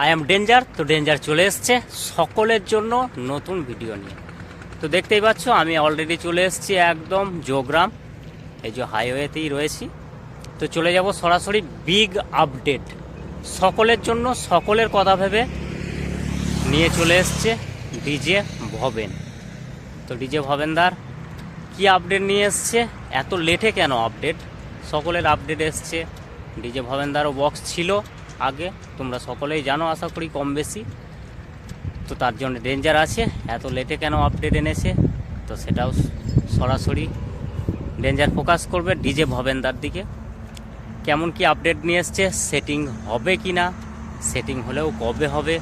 I am danger. তো danger চলে এসছে সকলের জন্য নতুন ভিডিও নিয়ে। তো দেখতেই পাচ্ছ আমি অলরেডি চলে এসেছি একদম যোগগ্রাম, এই যে হাইওয়েতেই রয়েছি। তো চলে যাব সরাসরি বিগ আপডেট সকলের জন্য, সকলের কথা ভেবে নিয়ে চলে এসছে ডিজে ভবেন। তো ডিজে ভবেনদার কি আপডেট নিয়ে এসছে, এত লেটে কেন আপডেট? সকলের আপডেট এসছে। ডিজে ভবেনদারও বক্স ছিল আগে, তোমরা সকলেই জানো আশা করি কম বেশি। তো তার জন্য ডেঞ্জার আছে, এত লেটে কেন আপডেট এনেছে, তো সেটাও সরাসরি ডেঞ্জার ফোকাস করবে ডিজে ভবেনদার দিকে। কেমন কি আপডেট নিয়ে এসছে, সেটিং হবে কি না, সেটিং হলেও কবে হবে,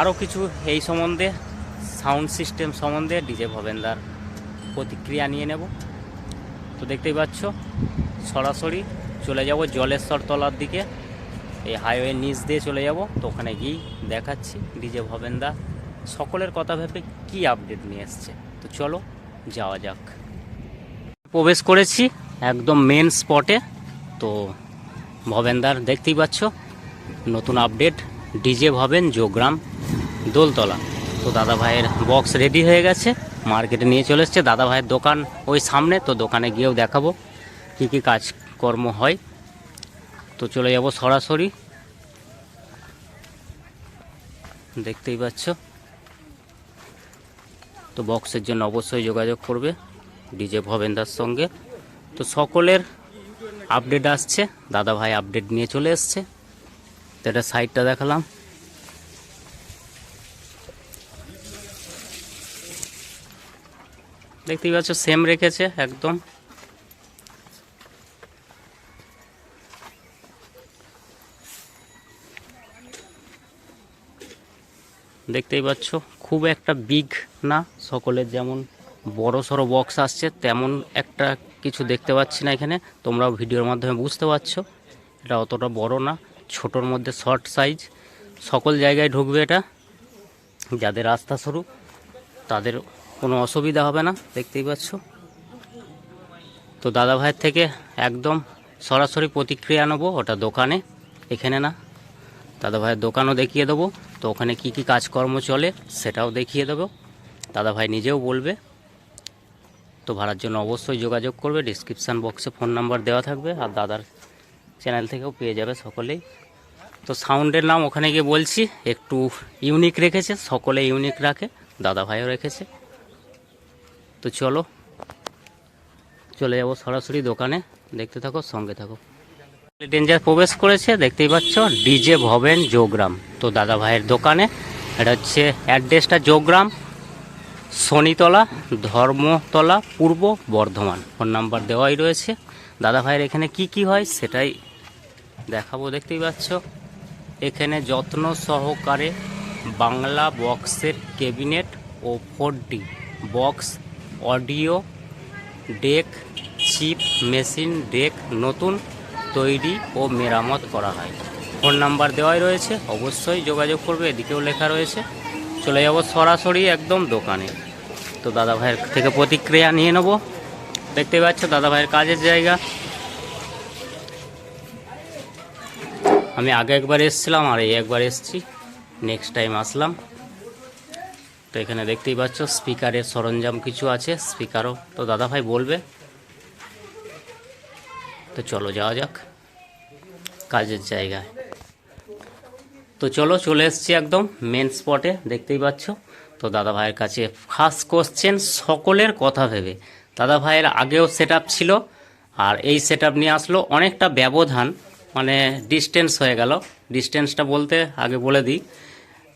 আরও কিছু এই সম্বন্ধে, সাউন্ড সিস্টেম সম্বন্ধে ডিজে ভবেনদার প্রতিক্রিয়া নিয়ে নেব। তো দেখতেই পাচ্ছ সরাসরি চলে যাব জলেশ্বর তলার দিকে, এই হাইওয়ে নিচ দিয়ে চলে যাব। তো ওখানে গিয়েই দেখাচ্ছি ডিজে ভবেনদা সকলের কথা ভেবে কি আপডেট নিয়ে এসছে। তো চলো যাওয়া যাক। প্রবেশ করেছি একদম মেন স্পটে। তো ভবেনদার দেখতেই পাচ্ছ নতুন আপডেট ডিজে ভবেন যোগগ্রাম দোলতলা। তো দাদা ভাইয়ের বক্স রেডি হয়ে গেছে, মার্কেটে নিয়ে চলে এসছে। দাদা ভাইয়ের দোকান ওই সামনে, তো দোকানে গিয়েও দেখাবো কী কী কাজকর্ম হয়। তো চলে যাব সরাসরি, দেখতেই পাচ্ছ। তো বক্সের জন্য অবশ্যই যোগাযোগ করবে ডিজে ভবেনদার সঙ্গে। তো সকলের আপডেট আসছে, দাদা ভাই আপডেট নিয়ে চলে এসছে। তো এটা সাইডটা দেখালাম, দেখতেই পাচ্ছ সেম রেখেছে একদম। দেখতেই পাচ্ছ খুব একটা বিগ না, সকলের যেমন বড় সড়ো বক্স আসছে তেমন একটা কিছু দেখতে পাচ্ছি না এখানে। তোমরাও ভিডিওর মাধ্যমে বুঝতে পারছো এটা অতটা বড় না, ছোটোর মধ্যে শর্ট সাইজ, সকল জায়গায় ঢুকবে এটা। যাদের রাস্তা সরু তাদের কোনো অসুবিধা হবে না, দেখতেই পাচ্ছ। তো দাদা ভাইয়ের থেকে একদম সরাসরি প্রতিক্রিয়া নেবো, ওটা দোকানে, এখানে না। দাদা ভাইয়ের দোকানও দেখিয়ে দেবো, তো ওখানে কি কি কাজকর্ম চলে সেটাও দেখিয়ে দেবো, দাদা ভাই নিজেও বলবে। তো ভাড়ার জন্য অবশ্যই যোগাযোগ করবে, ডিসক্রিপশান বক্সে ফোন নাম্বার দেওয়া থাকবে, আর দাদার চ্যানেল থেকেও পেয়ে যাবে সকলেই। তো সাউন্ডের নাম ওখানে গিয়ে বলছি, একটু ইউনিক রেখেছে, সকলে ইউনিক রাখে, দাদা ভাইও রেখেছে। তো চলো চলে যাবো সরাসরি দোকানে, দেখতে থাকো, সঙ্গে থাকো। ডেঞ্জার প্রবেশ করেছে, দেখতেই পাচ্ছ ডিজে ভবেন যোগগ্রাম। তো দাদা ভাইয়ের দোকানে, এটা হচ্ছে অ্যাড্রেসটা যোগগ্রাম শনিতলা ধর্মতলা পূর্ব বর্ধমান। ফোন নাম্বার দেওয়াই রয়েছে। দাদা ভাইয়ের এখানে কি কি হয় সেটাই দেখাবো, দেখতেই পাচ্ছ। এখানে যত্ন সহকারে বাংলা বক্সের ক্যাবিনেট ও 4D box, audio deck, chip machine deck নতুন তৈরি ও মেরামত করা হয়। ফোন নাম্বার দেওয়াই রয়েছে, অবশ্যই যোগাযোগ করবে, এদিকেও লেখা রয়েছে। চলে যাব সরাসরি একদম দোকানে। তো দাদা ভাইয়ের থেকে প্রতিক্রিয়া নিয়ে নেব। দেখতে পাচ্ছ দাদা ভাইয়ের কাজের জায়গা। আমি আগে একবার এসেছিলাম আর এই একবার এসেছি, নেক্সট টাইম আসলাম। তো এখানে দেখতেই পাচ্ছ স্পিকারের সরঞ্জাম কিছু আছে, স্পিকারও তো দাদা ভাই বলবে। তো চলো যাওয়া যাক কাজের জায়গায়। তো চলো চলে এসছি একদম মেন স্পটে, দেখতেই পাচ্ছ। তো দাদা ভাইয়ের কাছে ফার্স্ট কোশ্চেন সকলের কথা ভেবে। দাদা ভাইয়ের আগেও সেট ছিল আর এই সেট নিয়ে আসলো, অনেকটা ব্যবধান, মানে ডিস্টেন্স হয়ে গেল। ডিস্টেন্সটা বলতে আগে বলে দিই,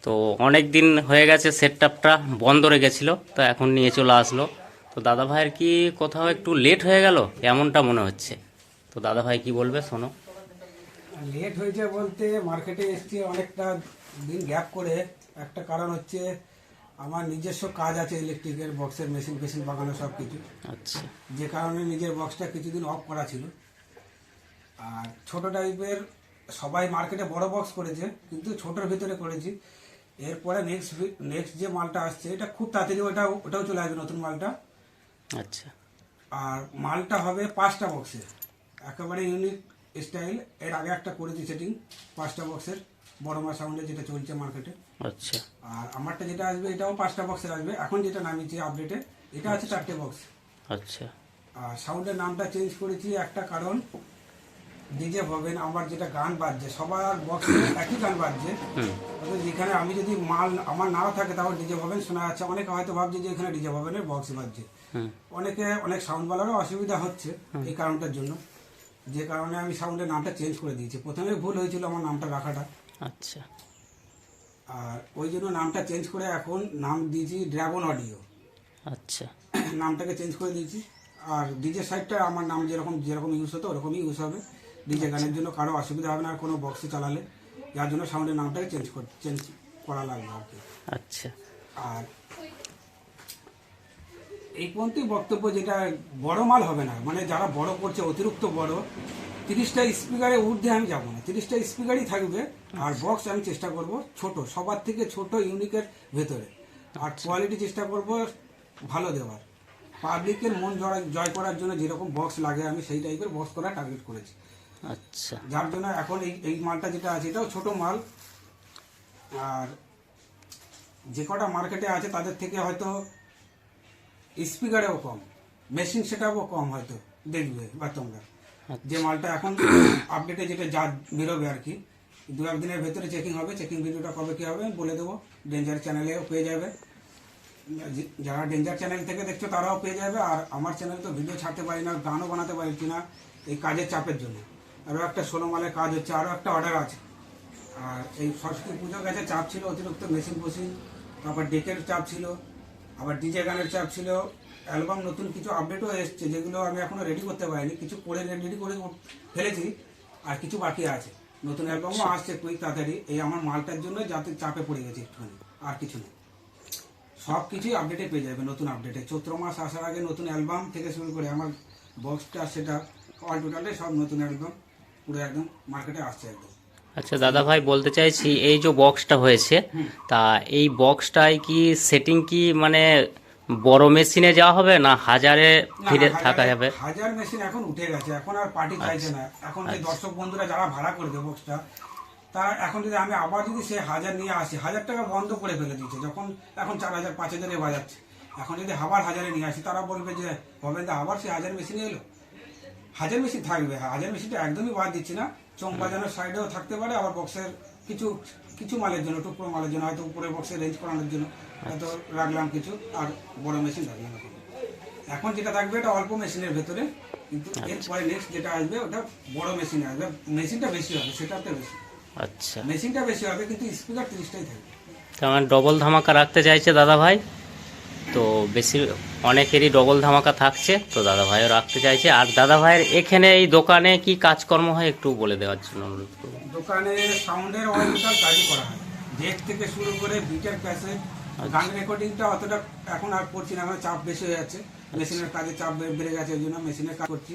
তো অনেক দিন হয়ে গেছে সেটআপটা বন্ধ রেখেছিলো, তো এখন নিয়ে চলে আসলো। তো দাদা ভাইয়ের কি কোথাও একটু লেট হয়ে গেল এমনটা মনে হচ্ছে। তো দাদা ভাই কি বলবে শোনো। লেট হয়েছে বলতে মার্কেটে এসছি অনেকটা দিন গ্যাপ করে। একটা কারণ হচ্ছে আমার নিজস্ব কাজ আছে, ইলেকট্রিকের বক্সের মেশিন ফেশিন বাগানো সব কিছু। আচ্ছা, যে কারণে নিজের বক্সটা কিছুদিন অফ করা ছিল। আর ছোট টাইপের সবাই মার্কেটে বড় বক্স করেছে, কিন্তু ছোটোর ভিতরে করেছি। এরপরে নেক্সট যে মালটা আসছে এটা খুব তাড়াতাড়ি ওটাও চলে আসবে, নতুন মালটা। আচ্ছা, আর মালটা হবে 5টা বক্সে, একেবারে ইউনিক স্টাইল। এর আগে একটা করেছি সেটিং 5টা বক্সের বড় মা সাউন্ডে, যেটা চলছে মার্কেটে। আচ্ছা আর আমারটা যেটা আসবে এটাও 5টা বক্সের আসবে। এখন যেটা নামিয়েছি আপডেটে এটা আছে 4টে বক্স। আচ্ছা আর সাউন্ডের নামটা চেঞ্জ করেছি একটা কারণ, ডিজে ভবেন আমার যেটা গান বাজছে সবার বক্সে একই গান বাজছে। হুম অর্থাৎ যেখানে আমি যদি মাল আমার নাও থাকে তাও ডিজে ভবেন শোনা যাচ্ছে। অনেকে হয়তো ভাবছে যে এখানে ডিজে ভবেনের বক্স বাজছে। হুম অনেক সাউন্ডওয়ালারও অসুবিধা হচ্ছে এই কারণটার জন্য, যে কারণে আমি সাউন্ডের নামটা চেঞ্জ করে দিয়েছি। প্রথমে ভুল হয়েছিল আমার নামটা রাখাটা, আচ্ছা আর ওই জন্য নামটা চেঞ্জ করে এখন নাম দিয়েছি ড্রাগন অডিও। আচ্ছা নামটাকে চেঞ্জ করে দিয়েছি। আর ডিজে সাইডটা আমার নাম যেরকম ইউজ হতো ওরকমই ইউজ হবে। ডিজে গানের জন্য কারো অসুবিধা হবে না আর কোনো বক্সে চালালে, যার জন্য সাউন্ডের নামটাকে চেঞ্জ করা লাগবে আর কি। আচ্ছা আর এই পর্যন্তই বক্তব্য, যেটা বড় মাল হবে না, মানে যারা বড় করছে অতিরিক্ত বড় 30টা স্পিকারে ঊর্ধ্বে আমি যাবো না, 30টা স্পিকারই থাকবে। আর বক্স আমি চেষ্টা করব ছোট, সবার থেকে ছোট ইউনিকের ভেতরে। আর কোয়ালিটি চেষ্টা করব ভালো দেওয়ার। পাবলিকের মন জয় করার জন্য যেরকম বক্স লাগে আমি সেই টাইপের বক্স করার টার্গেট করেছি। আচ্ছা যার জন্য এখন এই মালটা যেটা আছে এটাও ছোট মাল। আর যে কটা মার্কেটে আছে তাদের থেকে হয়তো স্পিকারেও কম, মেশিন সেটআপও কম হয়তো দেখবে বা তোমরা। যে মালটা এখন আপডেটে যেটা যা বেরোবে আর কি, 2-1 দিনের ভেতরে চেকিং হবে। চেকিং ভিডিওটা কবে কী হবে বলে দেবো। ডেঞ্জার চ্যানেলেও পেয়ে যাবে, যারা ডেঞ্জার চ্যানেল থেকে দেখছো তারাও পেয়ে যাবে। আর আমার চ্যানেল তো ভিডিও ছাড়তে পারি না, গানও বানাতে পারি না এই কাজের চাপের জন্য। আরও একটা 16 মালের কাজ হচ্ছে, আরও একটা অর্ডার আছে। আর এই সরস্বতী পুজো গেছে, চাপ ছিল অতিরিক্ত, মেশিন তারপর ডেকের চাপ ছিল, আবার ডিজে গানের চাপ ছিল। অ্যালবাম নতুন কিছু আপডেটও এসছে যেগুলো আমি এখনো রেডি করতে পারিনি, কিছু করে রেডি করে ফেলেছি আর কিছু বাকি আছে। নতুন অ্যালবামও আসছে খুবই তাড়াতাড়ি। এই আমার মালটার জন্য যাতে চাপে পড়ে গেছে একটুখানি, আর কিছু না। সব কিছুই আপডেটে পেয়ে যাবে নতুন আপডেটে। চৈত্র মাস আসার আগে নতুন অ্যালবাম থেকে শুরু করে আমার বক্সটা সেটা অল টোটালে সব নতুন অ্যালবাম পুরো একদম মার্কেটে আসছে একদম। আচ্ছা দাদা ভাই, বলতে চাইছি এই যে বক্সটা হয়েছে, তা এই বক্সটায় কি সেটিং কি মানে বড় মেশিনে যাওয়া হবে না হাজারে ফিরে থাকা যাবে? হাজার মেশিন এখন উঠে গেছে, এখন আর পার্টি চাইছে না। এখন যে দর্শক বন্ধুরা যারা ভাড়া করবে বক্সটা, তারা এখন যদি আমি আবার যদি সে 1000 নিয়ে আসি, 1000 টাকা বন্ধ করে ফেলে দিচ্ছে। যখন এখন 4000 5000 বাজাচ্ছে, এখন যদি আবার 1000-এ নিয়ে আসি তারা বলবে যে হবে না, আবার সে 1000 মেশিনে এলো। 1000 মেশিন থাকবে, 1000 মেশিনটা একদমই বাদ দিচ্ছি না। চোখ বাজানোর সাইডেও থাকতে পারে, আবার বক্সের কিছু মালের জন্য, টুকরো মালের জন্য, হয়তো উপরে বক্সের রেঞ্জ করানোর জন্য হয়তো রাখলাম কিছু, আর বড় মেশিন রাখলাম। এখন যেটা থাকবে এটা অল্প মেশিনের ভেতরে, কিন্তু এরপরে নেক্সট যেটা আসবে ওটা বড় মেশিনে আসবে। মেশিনটা বেশি হবে, সেটাতে বেশি, আচ্ছা মেশিনটা বেশি হবে, কিন্তু স্পিকার 30টাই থাকবে। তার ডবল ধামাকা রাখতে চাইছে দাদা ভাই, তো বেশি অনেকেরই ডবল ধামাকা থাকছে, তো দাদা ভাইও রাখতে চাইছে। আর দাদা ভাইয়ের এখানে এই দোকানে কি কাজকর্ম হয় একটু বলে দেওয়ার জন্য অনুরোধ করব। দোকানে সাউন্ডের অল টোটাল কাজই করা হয়, ডেক থেকে শুরু করে বিটের ক্যাসেট, গান রেকর্ডিংটা অতটা এখন আর করছি না, এখন চাপ বেশি হয়ে যাচ্ছে। মেশিনের কাজে চাপ বেড়ে গেছে, ওই জন্য মেশিনের কাজ করছি।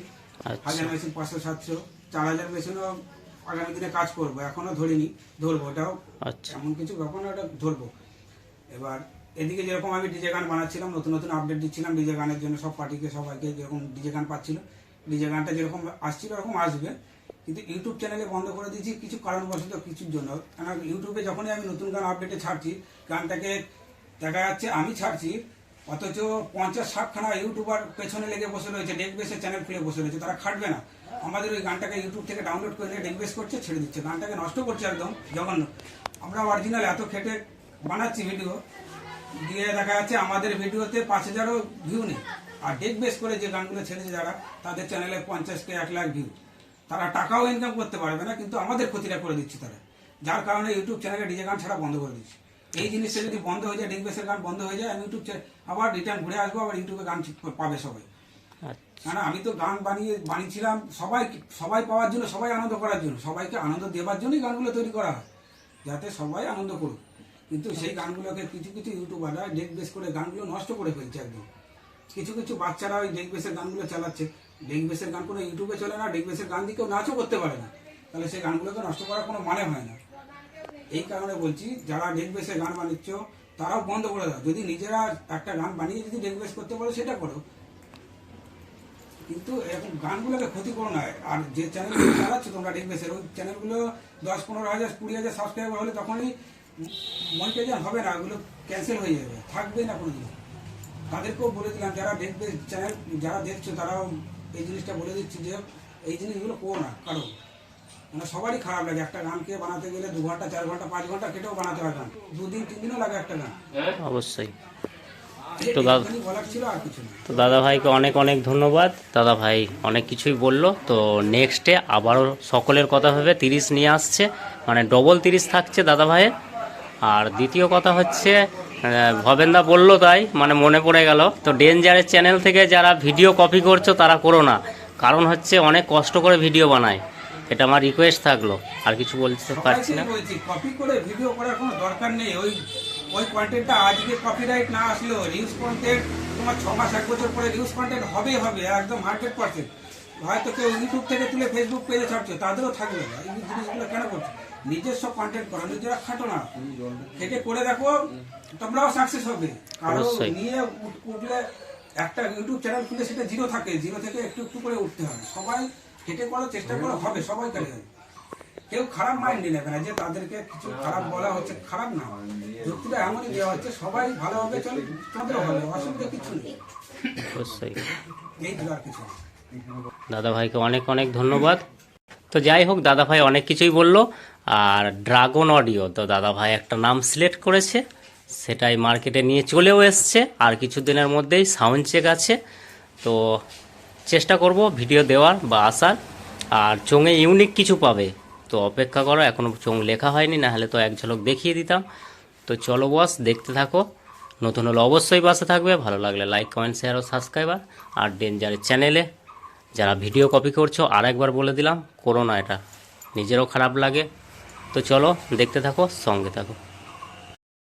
1000 মেশিন, 500-700, 4000 মেশিনও আগামী দিনে কাজ করবো, এখনো ধরবো। ওটাও এমন কিছু ব্যাপার না, ওটা ধরবো। এবার এদিকে যেরকম আমি ডিজে গান বানাচ্ছিলাম, নতুন আপডেট দিচ্ছিলাম ডিজে গানের জন্য, সব পার্টিকে সবাইকে যেরকম ডিজে গান পাচ্ছিল, ডিজে গানটা যেরকম আসছিল ওরকম আসবে। কিন্তু ইউটিউব চ্যানেলে বন্ধ করে দিয়েছি কিছু কারণবশত, কিছুর জন্য। কারণ ইউটিউবে যখনই আমি নতুন গান আপডেটে ছাড়ছি, গানটাকে দেখা যাচ্ছে আমি ছাড়ছি, অথচ 50-60 খানা ইউটিউবার পেছনে লেগে বসে রয়েছে, ডেক বেসের চ্যানেল খুলে বসে রয়েছে, তারা খাটবে না। আমাদের ওই গানটাকে ইউটিউব থেকে ডাউনলোড করে ডেক বেস করছে, ছেড়ে দিচ্ছে, গানটাকে নষ্ট করছে একদম জঘন্য। আমরা অরিজিনাল এত খেটে বানাচ্ছি ভিডিও, দিয়ে দেখা যাচ্ছে আমাদের ভিডিওতে 5000-ও ভিউ নেই। আর ডেক বেস করে যে গানগুলো ছেড়েছে যারা, তাদের চ্যানেলে 50K 1 লাখ ভিউ, তারা টাকাও ইনকাম করতে পারবে না, কিন্তু আমাদের ক্ষতিটা করে দিচ্ছে তারা। যার কারণে ইউটিউব চ্যানেলে ডিজে গান ছাড়া বন্ধ করে দিচ্ছে। এই জিনিসটা যদি বন্ধ হয়ে যায়, ডেক বেসের গান বন্ধ হয়ে যায়, আমি ইউটিউব আবার রিটার্ন ঘুরে আসবো, আবার ইউটিউবে গান পাবে সবাই। কারণ আমি তো গান বানিয়েছিলাম সবাই পাওয়ার জন্য, সবাই আনন্দ করার জন্য, সবাইকে আনন্দ দেওয়ার জন্যই গানগুলো তৈরি করা হয়, যাতে সবাই আনন্দ করুক। কিন্তু সেই গানগুলোকে কিছু ইউটিউবাররা ডেক বেস করে গানগুলো নষ্ট করে ফেলছে একদম। কিছু বাচ্চারা ওই ডেক বেসের গানগুলো চালাচ্ছে। ডেক বেসের গান কোনো ইউটিউবে চলে না, ডেক বেসের গান দিয়ে কেউ নাচও করতে পারে না, তাহলে সেই গানগুলোকে নষ্ট করার কোনো মানে হয় না। এই কারণে বলছি, যারা ডেক বেসে গান বানিয়েছ তারাও বন্ধ করে দাও। যদি নিজেরা একটা গান বানিয়ে যদি ডেক বেস করতে পারো সেটা করো। কিন্তু এরকম গানগুলোকে ক্ষতি করো না। আর যে চ্যানেলগুলো চালাচ্ছ তোমরা রিকোয়েস্টের, ওই চ্যানেলগুলো 10-15 হাজার 20,000 সাবস্ক্রাইবার হলে তখনই মনিটাইজেশন হবে না, ওগুলো ক্যান্সেল হয়ে যাবে, থাকবে না কোনো দিন। তাদেরকেও বলে দিলাম, যারা দেখবে চ্যানেল, যারা দেখছো তারাও এই জিনিসটা বলে দিচ্ছি যে এই জিনিসগুলো করো না কারো, মানে সবারই খারাপ লাগে। একটা গানকে বানাতে গেলে 2 ঘন্টা 4 ঘন্টা 5 ঘন্টা কেটেও বানাতে হয় গান, 2 দিন 3 দিনও লাগে একটা গান। অবশ্যই। তো দাদা, এইটুকুনি বলার ছিল, আর কিছু না। তো দাদা ভাইকে অনেক অনেক ধন্যবাদ। দাদা ভাই অনেক কিছুই বললো। তো নেক্সটে আবারও সকলের কথা ভেবে 30 নিয়ে আসছে, মানে ডবল 30 থাকছে দাদা ভাইয়ের। আর দ্বিতীয় কথা হচ্ছে, ভবেনদা বললো তাই মানে মনে পড়ে গেল, তো ডেঞ্জারের চ্যানেল থেকে যারা ভিডিও কপি করছো তারা করো না, কারণ হচ্ছে অনেক কষ্ট করে ভিডিও বানায়। এটা আমার রিকোয়েস্ট থাকলো, আর কিছু বলতে পারছি না। বলছি, কপি করে ভিডিও করার কোনো দরকার নেই। ওই ওই কন্টেন্টটা আজকে কপিরাইট না আসলেও রিউজ কন্টেন্ট তোমার 6 মাস 1 বছর পরে রিউজ কন্টেন্ট হবেই হবে, একদম 100%। হয়তো কেউ ইউটিউব থেকে তুলে ফেসবুক পেজে ছাড়ছে, তাদেরও থাকবে না। এই জিনিসগুলো কেন করছো? নিজস্ব কন্টেন্ট করো, নিজেরা খাটো না, থেকে করে দেখো, তোমরাও সাকসেস হবে। কারো অবশ্যই। নিয়ে উঠলে, একটা ইউটিউব চ্যানেল খুলে সেটা জিরো থাকে, জিরো থেকে একটু একটু করে উঠতে হবে। সবাই হেঁটে করার চেষ্টা করো, হবে, সবাই করে হবে। কেউ খারাপ মাইন্ডে নেবে না যে তাদেরকে কিছু খারাপ বলা হচ্ছে, খারাপ না, যুক্তিটা এমনই দেওয়া হচ্ছে, সবাই ভালোভাবে চলে, তোমাদেরও হবে, অসুবিধা কিছু নেই। অবশ্যই। এই তো, আর কিছু নেই। দাদা ভাইকে অনেক অনেক ধন্যবাদ। তো যাই হোক, দাদা ভাই অনেক কিছুই বললো। আর ড্রাগন অডিও, তো দাদা ভাই একটা নাম সিলেক্ট করেছে, সেটাই মার্কেটে নিয়ে চলেও এসছে। আর কিছুদিনের মধ্যেই সাউন্ড চেক আছে, তো চেষ্টা করব ভিডিও দেওয়ার বা আসার। আর চোঙে ইউনিক কিছু পাবে, তো অপেক্ষা করো, এখনও চোঙ লেখা হয়নি, না হলে তো এক ঝলক দেখিয়ে দিতাম। তো চলো বস, দেখতে থাকো। নতুন হলে অবশ্যই পাশে থাকবে, ভালো লাগলে লাইক কমেন্ট শেয়ার ও সাবস্ক্রাইবার। আর ডেঞ্জারের চ্যানেলে যারা ভিডিও কপি করছো, আর একবার বলে দিলাম, করো না, এটা নিজেরও খারাপ লাগে। তো চলো দেখতে থাকো, সঙ্গে থাকো।